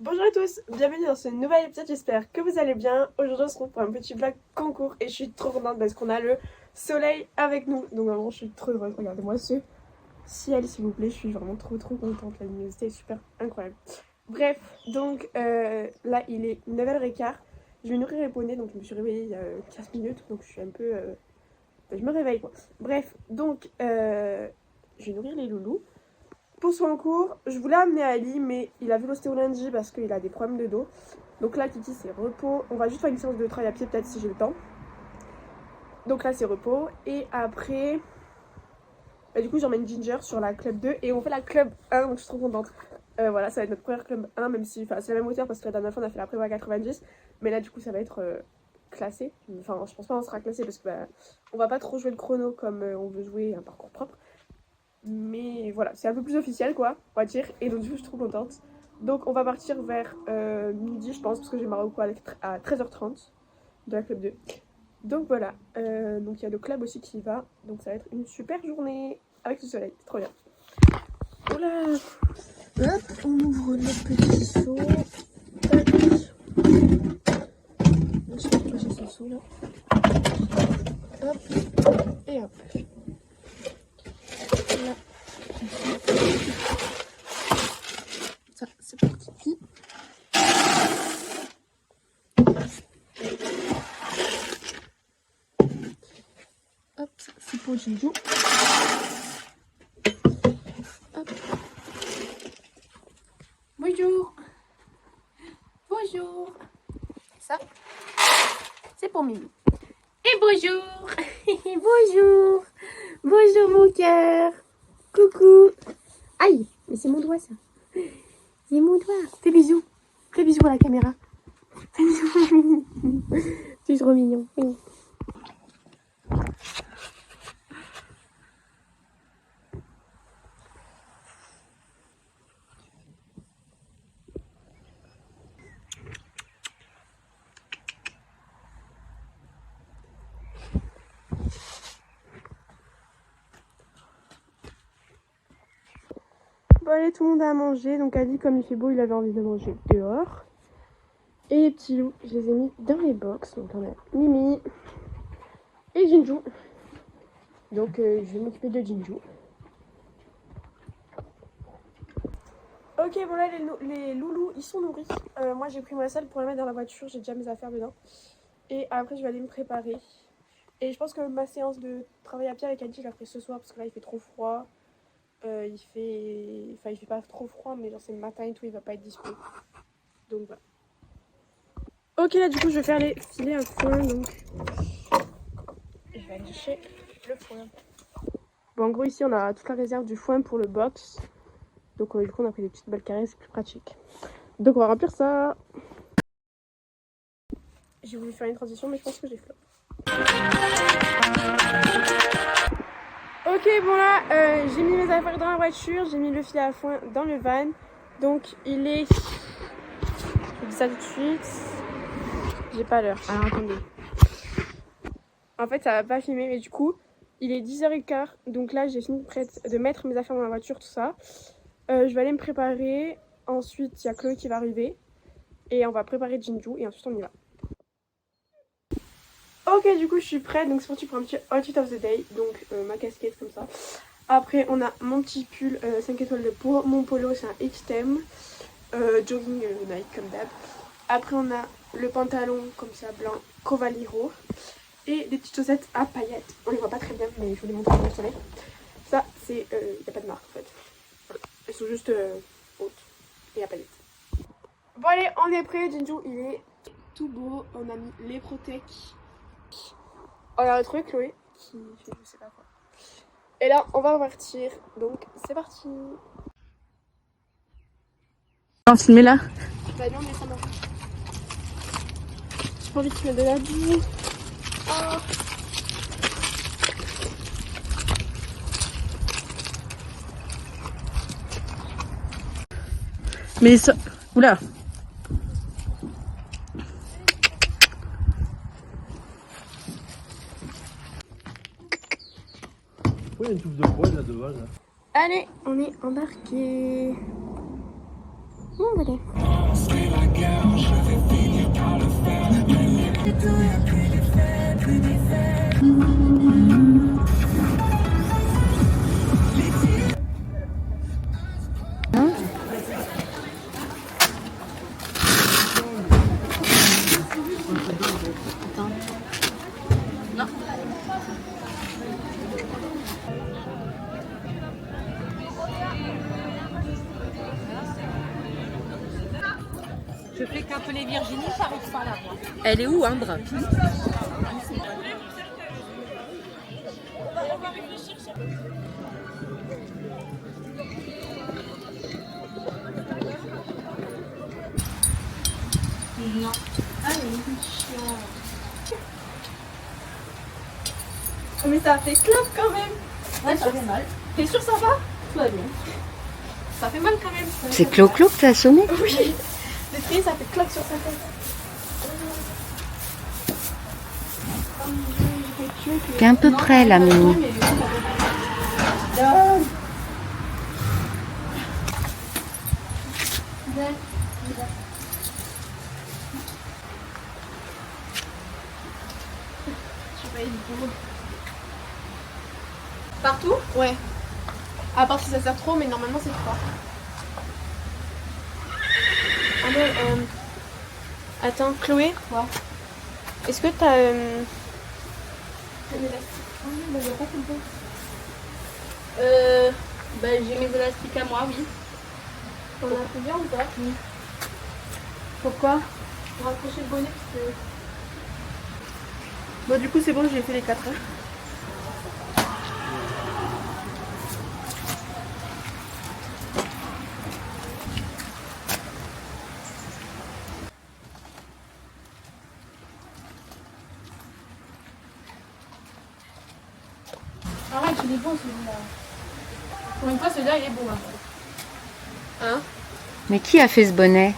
Bonjour à tous, bienvenue dans ce nouvel épisode, j'espère que vous allez bien. Aujourd'hui on se retrouve pour un petit vlog concours et je suis trop contente parce qu'on a le soleil avec nous. Donc vraiment je suis trop heureuse, regardez-moi ce ciel s'il vous plaît, je suis vraiment trop contente, la luminosité est super incroyable. Bref, donc là il est 9h15, je vais nourrir les poneys, donc je me suis réveillée il y a 15 minutes, donc je suis un peu... je me réveille quoi. Bref, donc je vais nourrir les loulous. Pour son cours, je voulais amener Ali, mais il a vu l'ostéo lundi parce qu'il a des problèmes de dos. Donc là, Kiki, c'est repos. On va juste faire une séance de travail à pied, peut-être si j'ai le temps. Donc là, c'est repos. Et après, du coup, j'emmène Ginger sur la club 2 et on fait la club 1, donc je suis trop contente. Voilà, ça va être notre première club 1, même si c'est la même hauteur parce que la dernière fois, on a fait la prépa à 90. Mais là, du coup, ça va être classé. Enfin, je pense pas qu'on sera classé parce que on va pas trop jouer le chrono comme on veut jouer un parcours propre. Mais voilà, c'est un peu plus officiel quoi, on va dire. Et donc du coup je suis trop contente. Donc on va partir vers midi je pense, parce que j'ai ma reco à 13h30 de la club 2. Donc voilà, donc il y a le club aussi qui y va. Donc ça va être une super journée avec le soleil, c'est trop bien. Voilà. Hop, on ouvre le petit seau. Je sais pas pourquoi j'ai ce seau là. Hop, et hop. Là. Ça, c'est parti. Hop, ça, c'est pour Jinju. Hop. Bonjour. Bonjour. Ça, c'est pour Mimi. Et bonjour. Bonjour. Bonjour mon cœur. Coucou. Aïe, mais c'est mon doigt ça. C'est mon doigt. Fais bisous. Fais bisous à la caméra. Fais bisous. Tu es trop mignon. Oui. Bon allez, tout le monde a mangé. Donc Ali, comme il fait beau, il avait envie de manger dehors. Et les petits loups, je les ai mis dans les box. Donc on a Mimi et Jinju. Donc je vais m'occuper de Jinju. Ok, bon là les loulous ils sont nourris. Moi j'ai pris ma salle pour la mettre dans la voiture, j'ai déjà mes affaires dedans. Et après je vais aller me préparer. Et je pense que ma séance de travail à pied avec Adi je la ferai ce soir parce que là il fait trop froid. Il fait pas trop froid mais genre c'est le matin et tout, il va pas être dispo. Donc voilà. Ok là du coup je vais faire les filets à foin donc je vais aller chercher le foin. Bon en gros ici on a toute la réserve du foin pour le box. Donc du coup on a pris des petites balles carrées, c'est plus pratique. Donc on va remplir ça. J'ai voulu faire une transition mais je pense que j'ai flop. Ok bon là j'ai mis mes affaires dans la voiture, j'ai mis le filet à foin dans le van. Donc il est... Je vous dis ça tout de suite. J'ai pas l'heure. Alors attendez. En fait ça va pas filmer mais du coup il est 10h15. Donc là j'ai fini de mettre mes affaires dans la voiture, tout ça. Je vais aller me préparer. Ensuite il y a Chloé qui va arriver. Et on va préparer Jinju et ensuite on y va. Ok du coup je suis prête. Donc c'est parti pour un petit outfit of the day. Donc ma casquette comme ça. Après on a mon petit pull 5 étoiles de peau. Mon polo c'est un X-Tem. Jogging Nike comme d'hab. Après on a le pantalon comme ça blanc Covaliro. Et des petites chaussettes à paillettes. On les voit pas très bien mais je vous les montre dans le soleil. Ça c'est... y a pas de marque en fait. Voilà. Elles sont juste hautes et à paillettes. Bon allez on est prêt. Jinju il est tout beau. On a mis les Protec. On a retrouvé Chloé qui fait je sais pas quoi. Et là on va partir. Donc c'est parti. On va filmer là. Bah non mais ça marche. J'ai pas envie de te mettre de la boue. Oh. Mais ça... Oula. Pourquoi il y a une touffe de poils là devant là? Allez, on est embarqué. Bon, allez. Je fais qu'appeler Virginie, j'arrive pas à la voir. Elle est où, Ambre? Non. Ah, mais c'est chiant. Oh, mais ça fait clope quand même. Ouais, ça fait mal. T'es sûr ça va? Tout va bien. Ça fait mal quand même. C'est Clo-Clo que t'as sonné? Oui. Le tri, ça fait clope sur sa tête. T'es un peu près là, Mimi. Partout? Ouais. À part si ça sert trop, mais normalement c'est froid. Ah non, attends, Chloé? Quoi? Est-ce que t'as. J'ai mes élastiques à moi, oui. On a combien ou pas? Oui. Pourquoi? Pour accrocher le bonnet parce que. Bon, du coup, c'est bon, j'ai fait les 4 heures. Arrête, il est bon celui-là. Pour une fois, celui-là il est bon. Hein? Mais qui a fait ce bonnet?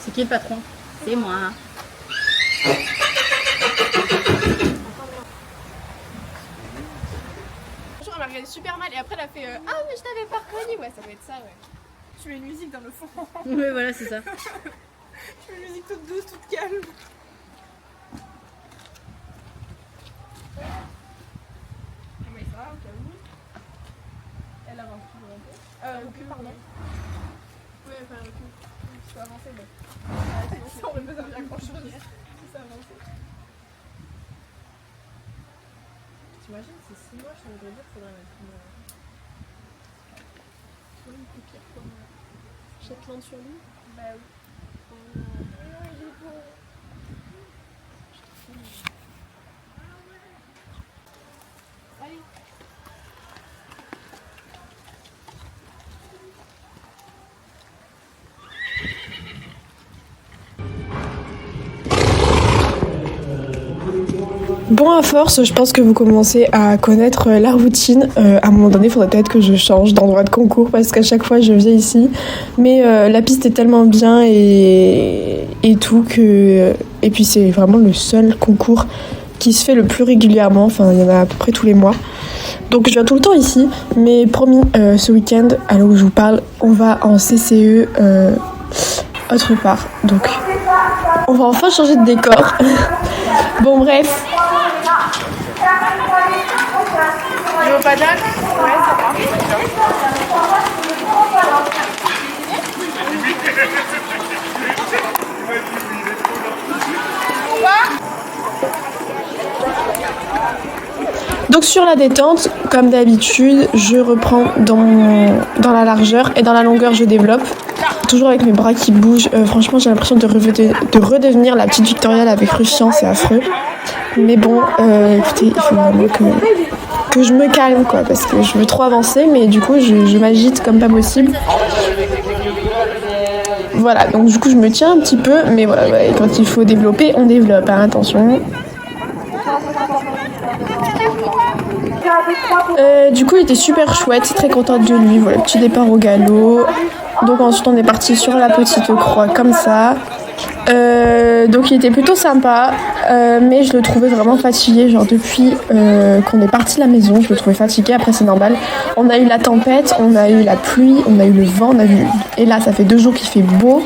C'est qui le patron? C'est moi. Bonjour, elle m'a regardé super mal et après elle a fait ah, mais je t'avais pas reconnu. Ouais, ça doit être ça, ouais. Tu mets une musique dans le fond. Ouais, voilà, c'est ça. Tu mets une musique toute douce, toute calme. Mais ça va, au cas où. Elle avance toujours un peu. Recul, pardon. Oui, enfin, recul. Je peux avancer, mais. Ça aurait pas servi à grand chose. Si ça avançait. T'imagines, c'est si moche, ça voudrait dire qu'il faudrait mettre une paupière comme Shetland sur lui. Bah oui. Oh, il est beau. Je te filme. Allez. Bon, à force, je pense que vous commencez à connaître la routine. À un moment donné, il faudrait peut-être que je change d'endroit de concours parce qu'à chaque fois, je viens ici. Mais la piste est tellement bien et tout que... Et puis, c'est vraiment le seul concours qui se fait le plus régulièrement. Enfin, il y en a à peu près tous les mois. Donc, je viens tout le temps ici. Mais promis, ce week-end, à l'heure où je vous parle, on va en CCE autre part. Donc, on va enfin changer de décor. Bon, bref. Tu veux pas de lac? Ouais, ça va. Donc sur la détente, comme d'habitude, je reprends dans la largeur et dans la longueur je développe. Toujours avec mes bras qui bougent. Franchement, j'ai l'impression de redevenir la petite Victoria avec Rushian, c'est affreux. Mais bon, écoutez, il faut vraiment que je me calme, quoi, parce que je veux trop avancer, mais du coup, je m'agite comme pas possible. Voilà, donc du coup, je me tiens un petit peu, mais voilà, ouais, quand il faut développer, on développe, hein, attention. Du coup, il était super chouette, très contente de lui. Voilà, petit départ au galop. Donc ensuite, on est parti sur la petite croix comme ça. Donc il était plutôt sympa, mais je le trouvais vraiment fatigué. Genre depuis qu'on est parti de la maison, je le trouvais fatigué. Après c'est normal. On a eu la tempête, on a eu la pluie, on a eu le vent, et là ça fait 2 jours qu'il fait beau.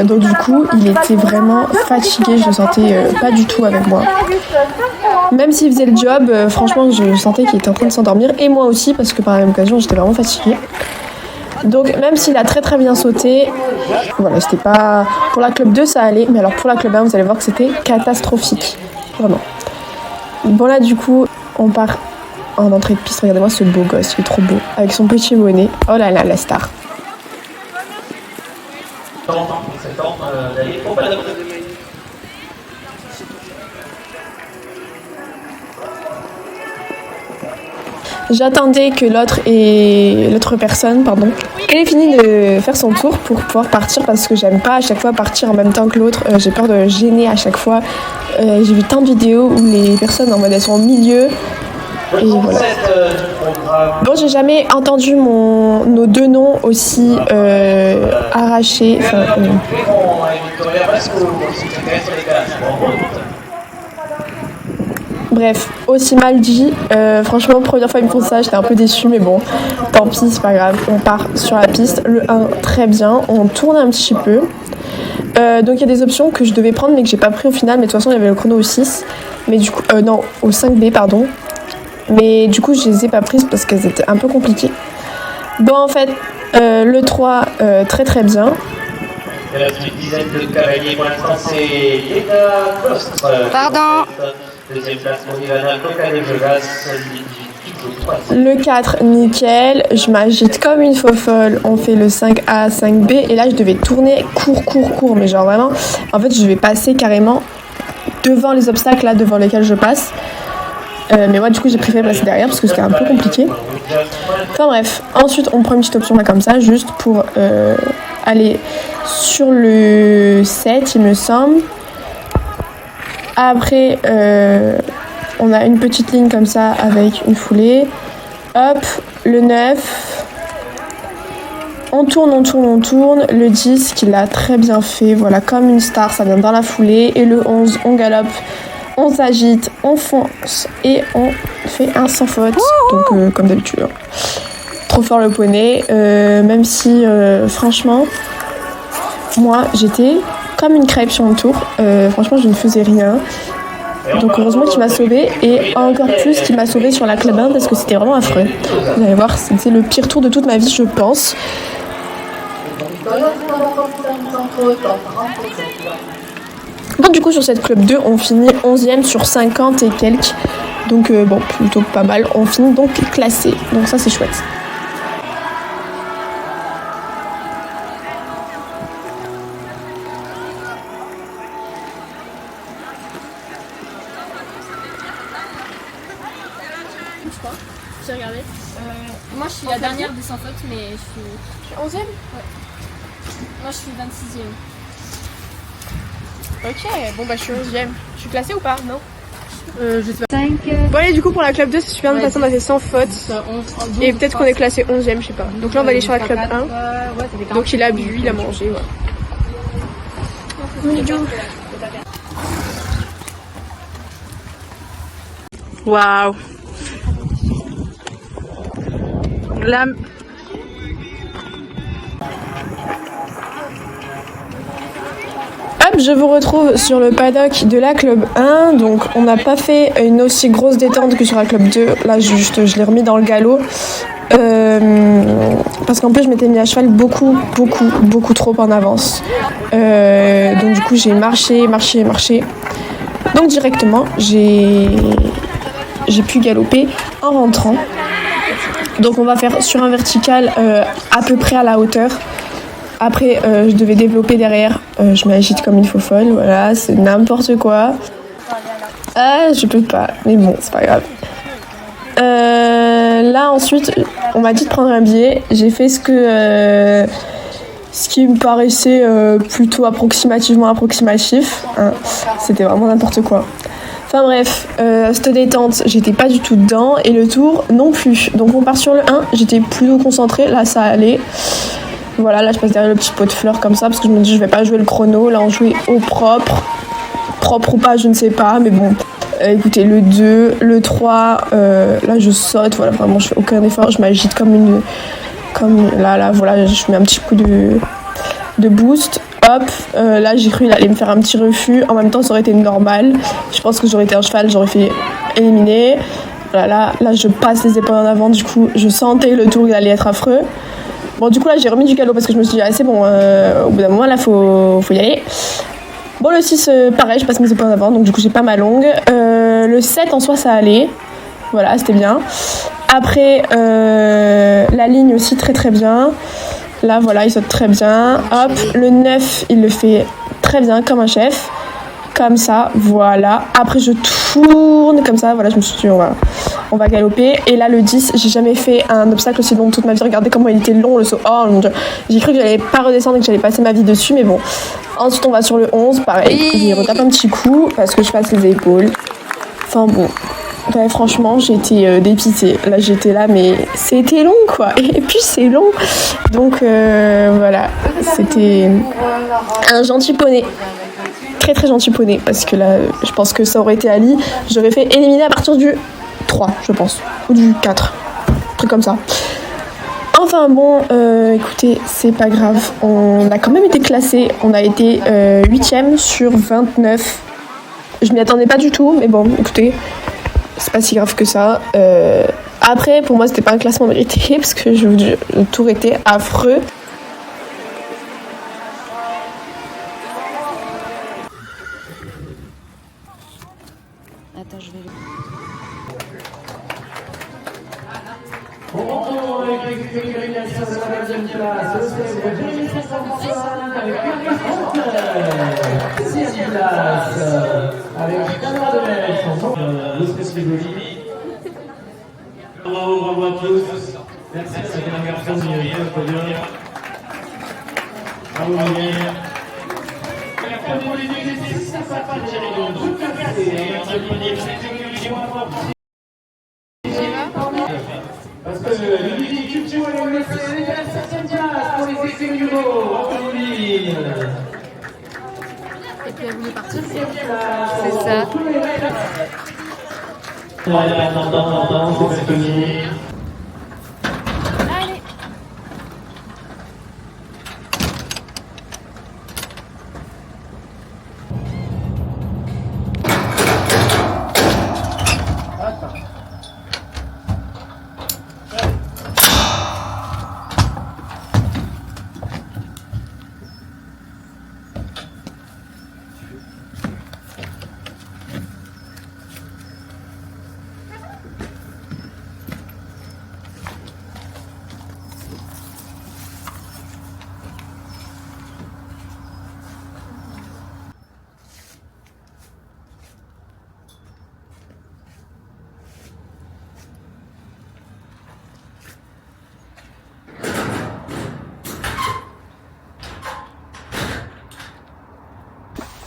Donc du coup il était vraiment fatigué. Je le sentais pas du tout avec moi. Même s'il faisait le job, franchement je sentais qu'il était en train de s'endormir. Et moi aussi parce que par la même occasion j'étais vraiment fatiguée. Donc même s'il a très très bien sauté, voilà, c'était pas... Pour la club 2 ça allait, mais alors pour la club 1 vous allez voir que c'était catastrophique, vraiment. Bon là du coup on part en entrée de piste, regardez-moi ce beau gosse, il est trop beau, avec son petit bonnet, oh là là la star. J'attendais que l'autre personne, elle ait fini de faire son tour pour pouvoir partir parce que j'aime pas à chaque fois partir en même temps que l'autre. J'ai peur de gêner à chaque fois. J'ai vu tant de vidéos où les personnes en mode elles sont au milieu. Et voilà. Bon, j'ai jamais entendu nos 2 noms aussi arrachés. Bref, aussi mal dit. Franchement, première fois ils me font ça, j'étais un peu déçue, mais bon, tant pis, c'est pas grave. On part sur la piste. Le 1, très bien. On tourne un petit peu. Donc il y a des options que je devais prendre, mais que j'ai pas pris au final. Mais de toute façon, il y avait le chrono au 6. Mais du coup, non, au 5B, pardon. Mais du coup, je les ai pas prises parce qu'elles étaient un peu compliquées. Bon, en fait, le 3, très très bien. Il reste une dizaine de cavaliers. Pour l'instant, c'est Léna Costre. Pardon. Deuxième place pour Ivana Coca-de-Jegas. Le 4, nickel. Je m'agite comme une faux folle. On fait le 5A, 5B. Et là, je devais tourner court. Mais genre vraiment, en fait, je vais passer carrément devant les obstacles là, devant lesquels je passe. Mais moi, du coup, j'ai préféré passer derrière parce que c'était un peu compliqué. Enfin bref. Ensuite, on prend une petite option là comme ça, juste pour aller sur le 7, il me semble. Après, on a une petite ligne comme ça avec une foulée. Hop, le 9. On tourne. Le 10, qu'il a très bien fait. Voilà, comme une star, ça vient dans la foulée. Et le 11, on galope, on s'agite, on fonce et on fait un sans faute. Donc, comme d'habitude. Trop fort le poney. Même si, franchement, moi, j'étais comme une crêpe sur mon tour. Franchement, je ne faisais rien. Donc heureusement qu'il m'a sauvée et encore plus qu'il m'a sauvée sur la club 1 parce que c'était vraiment affreux. Vous allez voir, c'était le pire tour de toute ma vie, je pense. Bon, du coup, sur cette club 2, on finit 11e sur 50 et quelques. Donc bon, plutôt pas mal. On finit donc classé. Donc ça, c'est chouette. Je crois. J'ai regardé. Moi, je suis la dernière des sans faute, mais je suis 11e ? Ouais. Moi, je suis 26e. Ok, bon bah je suis 11e. Je suis classée ou pas? Non. Je sais pas. 5. Bon allez, du coup pour la club 2, c'est super, de toute façon on a fait sans faute. Et peut-être qu'on est classé 11e, je sais pas. Donc là on va aller sur la club 1. Donc il a bu, il a mangé, voilà. Waouh. Là. Hop, je vous retrouve sur le paddock de la club 1. Donc on n'a pas fait une aussi grosse détente que sur la club 2. Là juste, je l'ai remis dans le galop. Parce qu'en plus je m'étais mis à cheval beaucoup trop en avance. Donc du coup j'ai marché. Donc directement j'ai pu galoper en rentrant. Donc on va faire sur un vertical à peu près à la hauteur. Après je devais développer derrière. Je m'agite comme une faux folle. Voilà, c'est n'importe quoi. Ah, je peux pas. Mais bon, c'est pas grave. Là ensuite on m'a dit de prendre un billet. J'ai fait ce qui me paraissait plutôt approximatif, hein. C'était vraiment n'importe quoi. Enfin bref, cette détente j'étais pas du tout dedans et le tour non plus. Donc on part sur le 1, j'étais plutôt concentrée, là ça allait. Voilà, là je passe derrière le petit pot de fleurs comme ça parce que je me dis je vais pas jouer le chrono. Là on jouait au propre. Propre ou pas, je ne sais pas, mais bon. Écoutez, le 2, le 3, là je saute, voilà, vraiment je fais aucun effort, je m'agite comme là, voilà, je mets un petit coup de boost. Hop, là j'ai cru qu'il allait me faire un petit refus. En même temps, ça aurait été normal. Je pense que j'aurais été un cheval, j'aurais fait éliminer. Voilà, là je passe les épaules en avant, du coup je sentais le tour, il allait être affreux. Bon, du coup là j'ai remis du galop parce que je me suis dit, ah c'est bon, au bout d'un moment là faut y aller. Bon, le 6, pareil, je passe mes épaules en avant, donc du coup j'ai pas ma longue. Le 7 en soi ça allait, voilà, c'était bien. Après, la ligne aussi très très bien. Là voilà, il saute très bien. Hop, le 9 il le fait très bien comme un chef. Comme ça, voilà. Après je tourne comme ça, voilà, je me suis dit on va galoper. Et là le 10, j'ai jamais fait un obstacle aussi long toute ma vie. Regardez comment il était long le saut. Oh mon dieu, j'ai cru que j'allais pas redescendre et que j'allais passer ma vie dessus, mais bon. Ensuite on va sur le 11, pareil, j'y retape un petit coup parce que je passe les épaules. Enfin bon, ouais, franchement j'étais dépitée. Là j'étais là mais c'était long quoi. Et puis c'est long. Donc voilà, c'était un gentil poney. Très très gentil poney parce que là je pense que ça aurait été Ali, j'aurais fait éliminer à partir du 3 je pense, ou du 4, un truc comme ça. Enfin bon, écoutez, c'est pas grave, on a quand même été classés, on a été 8ème sur 29. Je m'y attendais pas du tout, mais bon, écoutez, c'est pas si grave que ça. Après, pour moi, c'était pas un classement mérité, parce que je vous dis, le tour était affreux. Attends, je vais le... On retrouve avec l'élimination de la deuxième place, le célèbre Jérémy Saint-François avec Lucas Fontaine. Deuxième place, avec Bernard Demel, le spécial d'Olivier. Bravo à tous. Merci à cette dernière personne qui a été au podium. Bravo Miguel. La première ligne, c'est ça, pas de Jérémy. Tout à fait. Un premier, c'est parce que le midi culturel est le 7e place pour les effets numéros. Et puis elle voulait partir. C'est ça. Attends, c'est fini. Allez.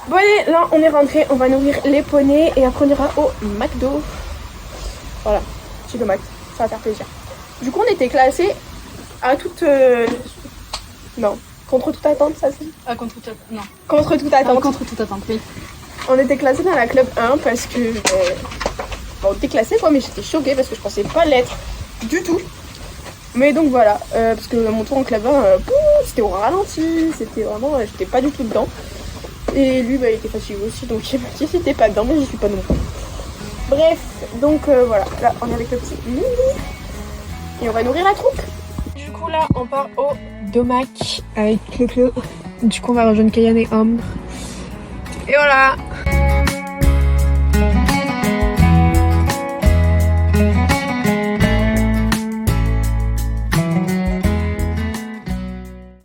Bon allez, là on est rentré, on va nourrir les poneys et après on ira au McDo. Voilà, petit le Mac, ça va faire plaisir. Du coup on était classés à toute... Non, contre toute attente, ça c'est... Contre toute attente, non. Contre toute attente. Contre toute attente, oui. On était classés dans la club 1 parce que... bon, on était classés quoi, mais j'étais choquée parce que je pensais pas l'être du tout. Mais donc voilà, parce que mon tour en club 1, c'était au ralenti, c'était vraiment... j'étais pas du tout dedans. Et lui, bah, il était fatigué aussi, donc il m'a dit si t'es pas dedans, mais j'y suis pas non plus. Bref, donc voilà, là on est avec le petit Mimi et on va nourrir la troupe. Du coup là, on part au Domac avec Clo-Clo. Du coup on va rejoindre Cayenne et Ambre. Et voilà,